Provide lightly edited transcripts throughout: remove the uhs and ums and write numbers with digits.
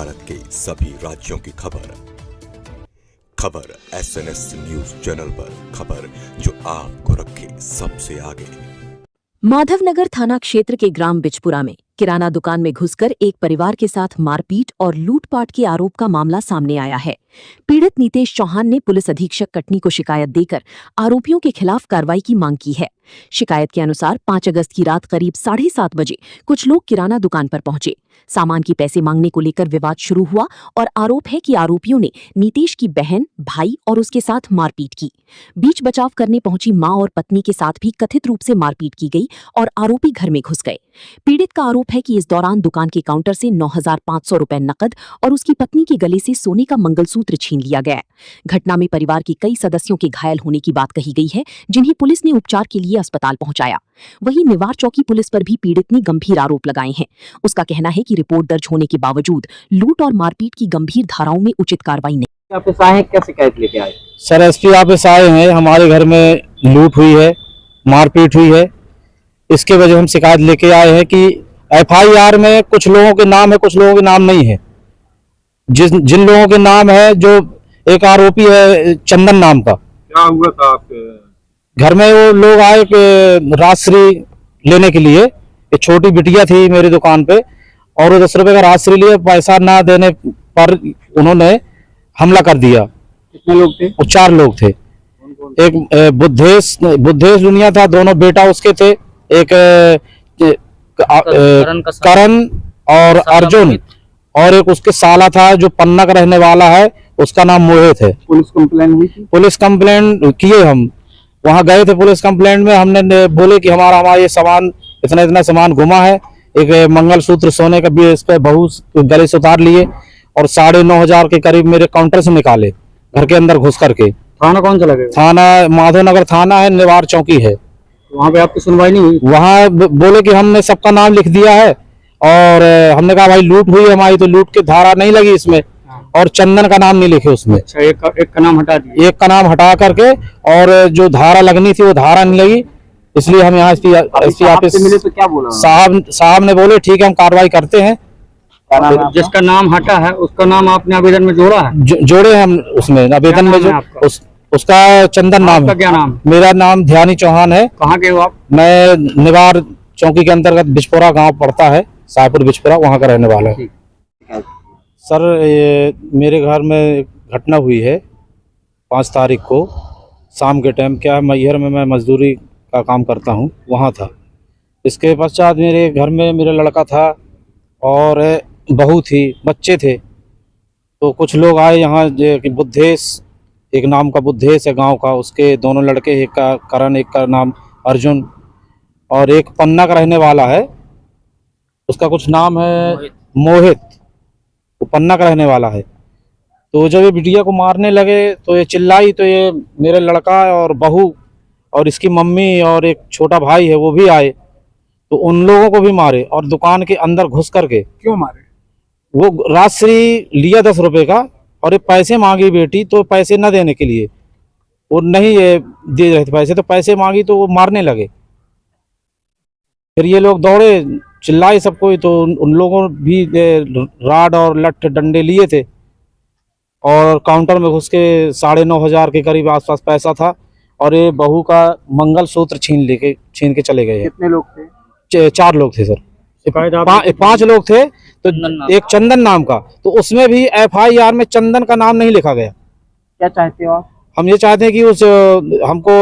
भारत के सभी राज्यों की खबर SNS न्यूज चैनल पर, खबर जो आपको रखे सबसे आगे। माधवनगर थाना क्षेत्र के ग्राम बिचपुरा में किराना दुकान में घुसकर एक परिवार के साथ मारपीट और लूटपाट के आरोप का मामला सामने आया है। पीड़ित नीतेश चौहान ने पुलिस अधीक्षक कटनी को शिकायत देकर आरोपियों के खिलाफ कार्रवाई की मांग की है। शिकायत के अनुसार 5 अगस्त की रात करीब 7:30 बजे कुछ लोग किराना दुकान पर पहुंचे। सामान की पैसे मांगने को लेकर विवाद शुरू हुआ और आरोप है कि आरोपियों ने नीतेश की बहन, भाई और उसके साथ मारपीट की। बीच बचाव करने पहुंची मां और पत्नी के साथ भी कथित रूप से मारपीट की गई और आरोपी घर में घुस गए। पीड़ित का आरोप है कि इस दौरान दुकान के काउंटर से 9,500 रुपए नकद और उसकी पत्नी के गले से सोने का मंगलसूत्र छीन लिया गया। घटना में परिवार के कई सदस्यों के घायल होने की बात कही गई है, जिन्हें पुलिस ने उपचार के लिए अस्पताल पहुंचाया। वहीं निवार चौकी पुलिस पर भी पीड़ित ने गंभीर आरोप लगाए हैं। उसका कहना है कि रिपोर्ट दर्ज होने के बावजूद लूट और मारपीट की गंभीर धाराओं में उचित कार्रवाई नहीं। ऑफिस आए हैं, क्या शिकायत लेके आए? सर एसपी ऑफिस आए हैं, हमारे घर में लूट हुई है, मारपीट हुई है। इसके वजह हम शिकायत लेके आए हैं कि FIR में कुछ लोगों के नाम है, कुछ लोगों के नाम नहीं है। जिन लोगों के नाम है, जो एक आरोपी है चंदन नाम का। क्या हुआ था आपके घर में? वो लोग आए राजश्री लेने के लिए। एक छोटी बिटिया थी मेरी दुकान पे और वो 10 रुपए का राजश्री लिए, पैसा ना देने पर उन्होंने हमला कर दिया। कितने लोग थे? वो 4 लोग थे। एक बुद्धेश दुनिया था, दोनों बेटा उसके थे। एक करण और अर्जुन, और एक उसके साला था जो पन्ना का रहने वाला है, उसका नाम मोहित है। पुलिस कंप्लेंट हुई थी? पुलिस कंप्लेंट किए, हम वहां गए थे। पुलिस कंप्लेंट में हमने बोले कि हमारा ये सामान इतना सामान गुमा है। एक मंगलसूत्र सोने का भी इस पे बहू गले से उतार लिए और 9,500 के करीब मेरे काउंटर से निकाले, घर के अंदर घुस करके। थाना कौन सा लगेगा? थाना माधवनगर थाना है, निवार चौकी है। वहाँ पे आपकी सुनवाई नहीं हुई? वहाँ बोले कि हमने सबका नाम लिख दिया है और हमने कहा भाई लूट हुई हमारी, तो लूट की धारा नहीं लगी इसमें और चंदन का नाम नहीं लिखे उसमें। अच्छा, एक का नाम हटा दिया? एक का नाम हटा करके, और जो धारा लगनी थी वो धारा नहीं लगी। इसलिए हम यहाँ एसपी ऑफिस मिले तो क्या बोला साहब ने बोले ठीक है हम कार्रवाई करते हैं। जिसका नाम हटा है उसका नाम आपने आवेदन में जोड़ा है? जोड़े हम उसमें आवेदन में। जो उसका चंदन नाम है। क्या नाम? मेरा नाम ध्यानी चौहान है। कहाँ के हो आप? मैं निवार चौकी के अंतर्गत बिचपुरा गांव पड़ता है, साहपुर बिचपुरा, वहां का रहने वाला है। सर ये मेरे घर में घटना हुई है 5 तारीख को शाम के टाइम। क्या है, मैहर में मैं मजदूरी का काम करता हूँ, वहाँ था। इसके पश्चात मेरे घर में मेरा लड़का था और बहू थी, बच्चे थे। तो कुछ लोग आए यहाँ, जो बुद्धेश, एक नाम का बुद्धेश है गांव का, उसके दोनों लड़के, एक का करण, एक का नाम अर्जुन और एक पन्ना का रहने वाला है, उसका कुछ नाम है मोहित, वो पन्ना का रहने वाला है। तो जब ये बिटिया को मारने लगे तो ये चिल्लाई, तो ये मेरे लड़का और बहू और इसकी मम्मी और एक छोटा भाई है वो भी आए, तो उन लोगों को भी मारे और दुकान के अंदर घुस करके। क्यों मारे? वो राजश्री लिया 10 रुपए का और ये पैसे मांगी बेटी, तो पैसे न देने के लिए वो नहीं ये दे रहे थे पैसे, तो पैसे मांगी तो वो मारने लगे। फिर ये लोग दौड़े, चिल्लाए सबको, तो उन लोगों भी राड और लठ डंडे लिए थे और काउंटर में घुस के 9,500 के करीब आसपास पैसा था और ये बहू का मंगलसूत्र छीन के चले गए। कितने लोग थे? 4 लोग थे सर। 5 लोग थे। तो एक चंदन नाम का, तो उसमें भी FIR में चंदन का नाम नहीं लिखा गया। क्या चाहते हो आप? हम ये चाहते हैं कि हमको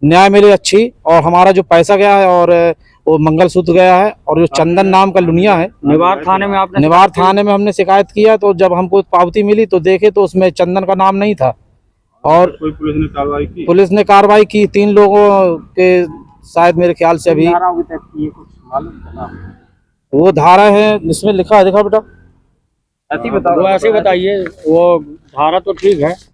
न्याय मिले अच्छी, और हमारा जो पैसा गया है और वो मंगलसूत्र गया है और जो चंदन नाम का लुनिया है। निवार थाने में आपने? निवार थाने में हमने शिकायत किया, तो जब हमको पावती मिली तो देखे तो उसमें चंदन का नाम नहीं था। और पुलिस ने कार्रवाई की 3 लोगों के, शायद मेरे ख्याल से अभी वो धारा है इसमें लिखा है, देखा बेटा? ऐसे बताइए। वो धारा तो ठीक है,